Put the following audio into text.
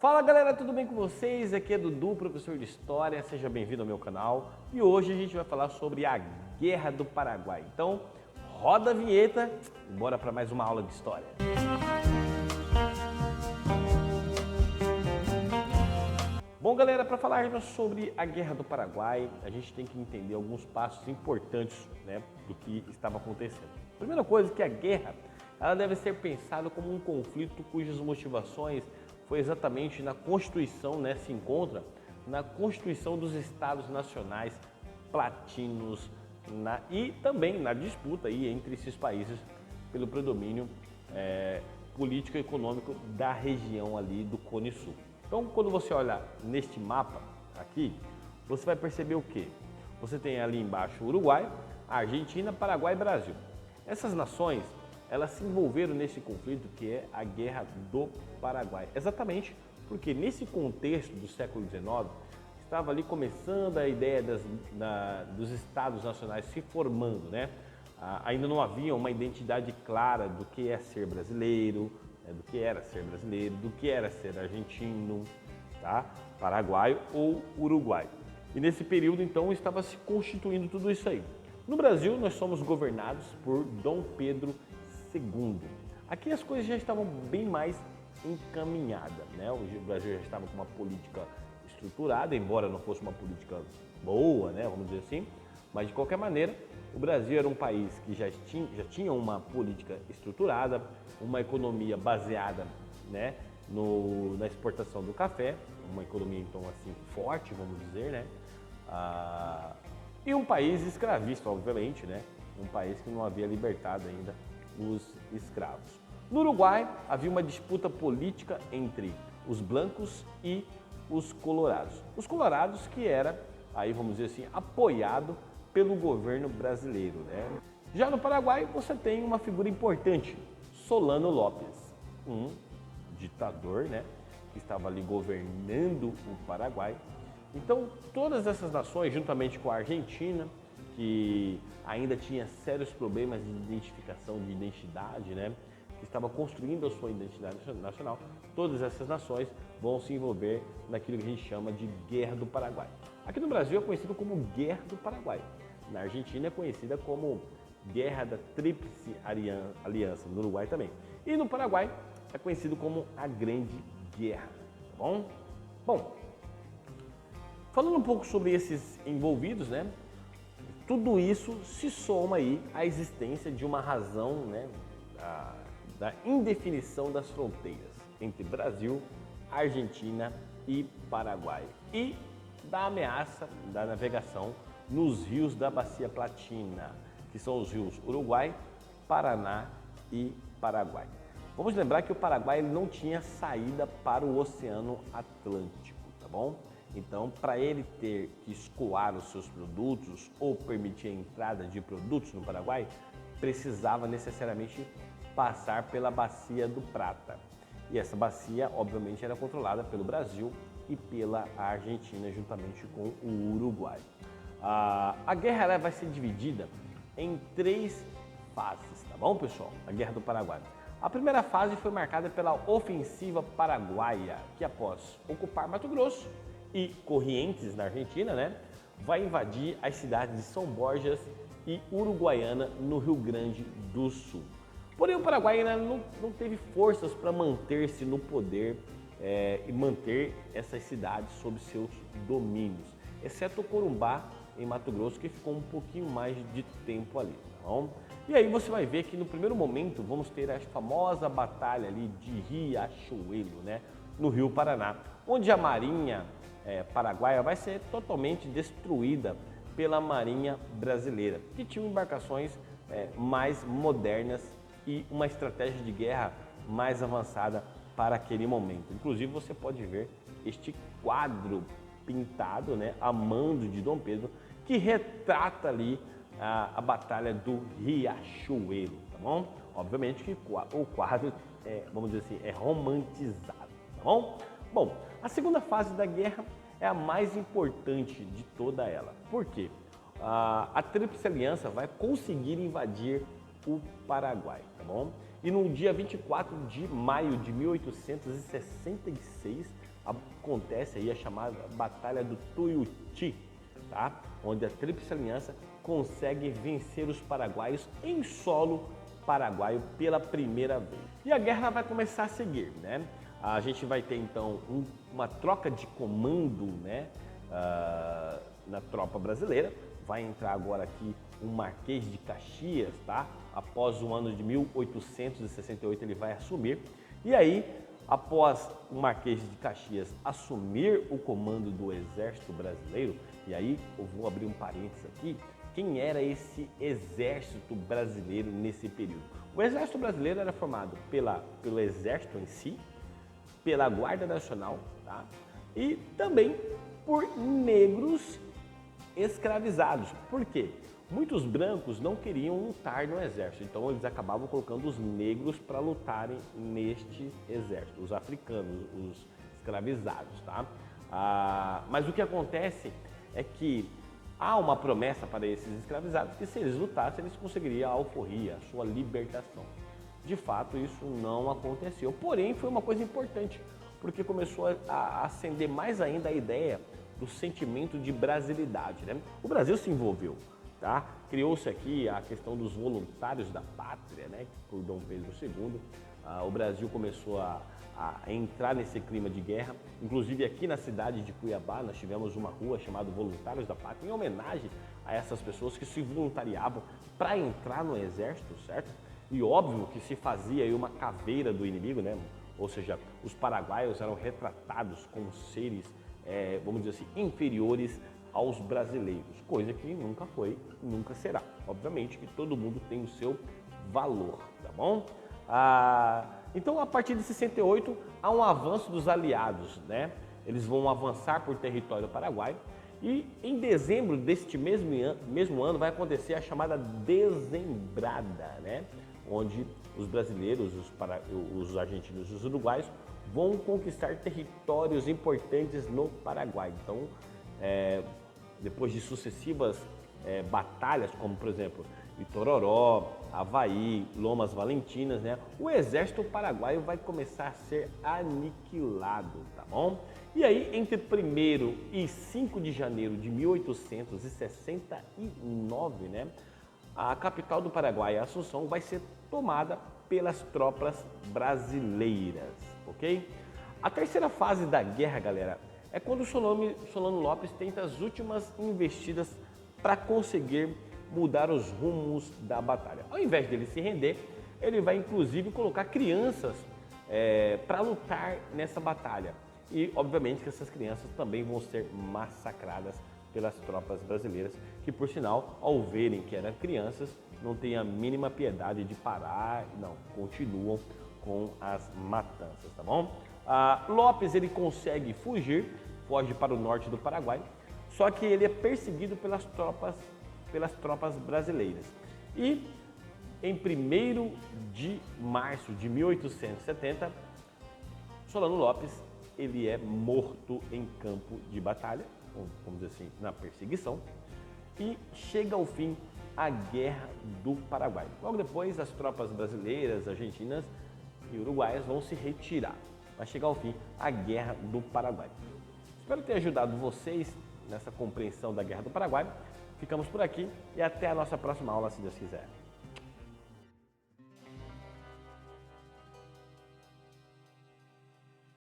Fala galera, tudo bem com vocês? Aqui é Dudu, professor de História, seja bem-vindo ao meu canal. E hoje a gente vai falar sobre a Guerra do Paraguai. Então, roda a vinheta e bora para mais uma aula de História. Bom galera, para falarmos sobre a Guerra do Paraguai, a gente tem que entender alguns passos importantes, do que estava acontecendo. Primeira coisa é que a guerra ela deve ser pensada como um conflito cujas motivações foi exatamente na Constituição, se encontra na Constituição dos Estados Nacionais Platinos e também na disputa aí entre esses países pelo predomínio político e econômico da região ali do Cone Sul. Então, quando você olha neste mapa aqui, você vai perceber o quê? Você tem ali embaixo Uruguai, Argentina, Paraguai e Brasil. Essas nações elas se envolveram nesse conflito que é a Guerra do Paraguai. Exatamente porque nesse contexto do século XIX, estava ali começando a ideia dos Estados Nacionais se formando, ainda não havia uma identidade clara do que é ser brasileiro, do que era ser brasileiro, do que era ser argentino, paraguaio ou uruguaio. E nesse período, então, estava se constituindo tudo isso aí. No Brasil, nós somos governados por Dom Pedro II. Aqui as coisas já estavam bem mais encaminhadas, O Brasil já estava com uma política estruturada, embora não fosse uma política boa, vamos dizer assim, mas de qualquer maneira, o Brasil era um país que já tinha uma política estruturada, uma economia baseada, na exportação do café, uma economia então assim forte, vamos dizer, e um país escravista, obviamente, um país que não havia libertado ainda os escravos. No Uruguai, havia uma disputa política entre os blancos e os colorados. Os colorados que era, aí vamos dizer assim, apoiado pelo governo brasileiro, Já no Paraguai, você tem uma figura importante, Solano Lopes, um ditador, que estava ali governando o Paraguai. Então, todas essas nações, juntamente com a Argentina, que ainda tinha sérios problemas de identificação, de identidade, que estava construindo a sua identidade nacional, todas essas nações vão se envolver naquilo que a gente chama de Guerra do Paraguai. Aqui no Brasil é conhecido como Guerra do Paraguai. Na Argentina é conhecida como Guerra da Tríplice Aliança, no Uruguai também. E no Paraguai é conhecido como a Grande Guerra, tá bom? Bom, falando um pouco sobre esses envolvidos, tudo isso se soma aí à existência de uma razão, da indefinição das fronteiras entre Brasil, Argentina e Paraguai e da ameaça da navegação nos rios da Bacia Platina, que são os rios Uruguai, Paraná e Paraguai. Vamos lembrar que o Paraguai não tinha saída para o Oceano Atlântico, tá bom? Então, para ele ter que escoar os seus produtos ou permitir a entrada de produtos no Paraguai, precisava necessariamente passar pela Bacia do Prata. E essa bacia, obviamente, era controlada pelo Brasil e pela Argentina, juntamente com o Uruguai. A guerra ela vai ser dividida em 3 fases, tá bom, pessoal? A Guerra do Paraguai. A primeira fase foi marcada pela Ofensiva Paraguaia, que após ocupar Mato Grosso e Corrientes, na Argentina, vai invadir as cidades de São Borjas e Uruguaiana, no Rio Grande do Sul. Porém, o Paraguai ainda não teve forças para manter-se no poder e manter essas cidades sob seus domínios, exceto Corumbá, em Mato Grosso, que ficou um pouquinho mais de tempo ali, tá bom? E aí você vai ver que no primeiro momento vamos ter a famosa batalha ali de Riachuelo, no Rio Paraná, onde a marinha paraguaia vai ser totalmente destruída pela marinha brasileira, que tinha embarcações mais modernas e uma estratégia de guerra mais avançada para aquele momento. Inclusive você pode ver este quadro pintado, a mando de Dom Pedro, que retrata ali a batalha do Riachuelo, tá bom? Obviamente que o quadro vamos dizer assim, é romantizado, tá bom? Bom, a segunda fase da guerra é a mais importante de toda ela. Por quê? A Tríplice Aliança vai conseguir invadir o Paraguai, tá bom? E no dia 24 de maio de 1866, acontece aí a chamada Batalha do Tuiuti, tá? Onde a Tríplice Aliança consegue vencer os paraguaios em solo paraguaio pela primeira vez. E a guerra vai começar a seguir, né? A gente vai ter então uma troca de comando, né? Na tropa brasileira. Vai entrar agora aqui o Marquês de Caxias, tá? Após o ano de 1868 ele vai assumir. E aí, após o Marquês de Caxias assumir o comando do Exército Brasileiro, e aí eu vou abrir um parênteses aqui, quem era esse Exército Brasileiro nesse período? O Exército Brasileiro era formado pelo Exército em si, pela Guarda Nacional, tá? E também por negros escravizados. Por quê? Muitos brancos não queriam lutar no exército, então eles acabavam colocando os negros para lutarem neste exército, os africanos, os escravizados, tá? Mas o que acontece é que há uma promessa para esses escravizados que se eles lutassem, eles conseguiriam a alforria, a sua libertação. De fato, isso não aconteceu, porém foi uma coisa importante, porque começou a acender mais ainda a ideia do sentimento de brasilidade, né? O Brasil se envolveu, tá? Criou-se aqui a questão dos voluntários da pátria, né? Por Dom Pedro II. O Brasil começou a entrar nesse clima de guerra. Inclusive aqui na cidade de Cuiabá nós tivemos uma rua chamada Voluntários da Pátria, em homenagem a essas pessoas que se voluntariavam para entrar no exército, certo? E óbvio que se fazia aí uma caveira do inimigo, né? Ou seja, os paraguaios eram retratados como seres vamos dizer assim, inferiores aos brasileiros, coisa que nunca foi, nunca será. Obviamente que todo mundo tem o seu valor, tá bom? Então, a partir de 68, há um avanço dos aliados, né? Eles vão avançar por território paraguaio e em dezembro deste mesmo ano vai acontecer a chamada Dezembrada, né? Onde os brasileiros, os argentinos e os uruguaios vão conquistar territórios importantes no Paraguai. Então, depois de sucessivas batalhas, como por exemplo Itororó, Avaí, Lomas Valentinas, né, o exército paraguaio vai começar a ser aniquilado, tá bom? E aí, entre 1º e 5 de janeiro de 1869, né, a capital do Paraguai, Assunção, vai ser tomada pelas tropas brasileiras, ok? A terceira fase da guerra, galera, é quando o Solano Lopes tenta as últimas investidas para conseguir mudar os rumos da batalha. Ao invés dele se render, ele vai inclusive colocar crianças para lutar nessa batalha. E obviamente que essas crianças também vão ser massacradas pelas tropas brasileiras, que por sinal, ao verem que eram crianças, não têm a mínima piedade de parar, não, continuam com as matanças, tá bom? Lopes, ele consegue fugir, foge para o norte do Paraguai, só que ele é perseguido pelas tropas brasileiras. E em 1º de março de 1870, Solano Lopes, ele é morto em campo de batalha, vamos dizer assim, na perseguição, e chega ao fim a Guerra do Paraguai. Logo depois, as tropas brasileiras, argentinas e uruguaias vão se retirar. Vai chegar ao fim a Guerra do Paraguai. Espero ter ajudado vocês nessa compreensão da Guerra do Paraguai. Ficamos por aqui e até a nossa próxima aula, se Deus quiser.